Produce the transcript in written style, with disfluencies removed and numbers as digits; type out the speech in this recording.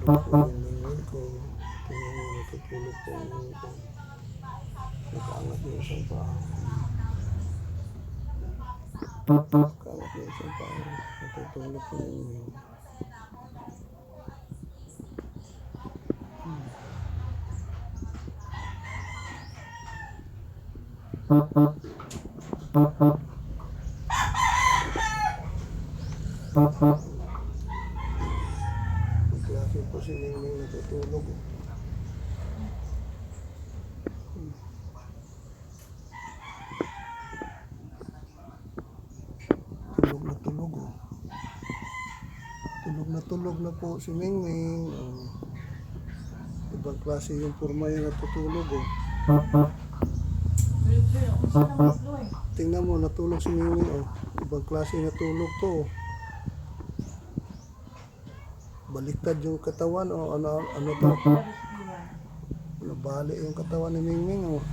Tulog po yung nangyayon ko. Tingnan mo, natutulog po yung nangyayon ko. Nakaangat yung isang paa. Nakaangat yung isang paa. Natutulog po yung nangyayon. Klase po si Ningning natutulog. Tulog na tulog oh. Tulog na po si Ningning. Ibang klase yung forma yung natutulog oh. Tingnan mo, natulog si Ningning oh. Ibang klase natulog to oh. Baliktad yung katawan o ano to? Nabali yung katawan ni Ningning oh.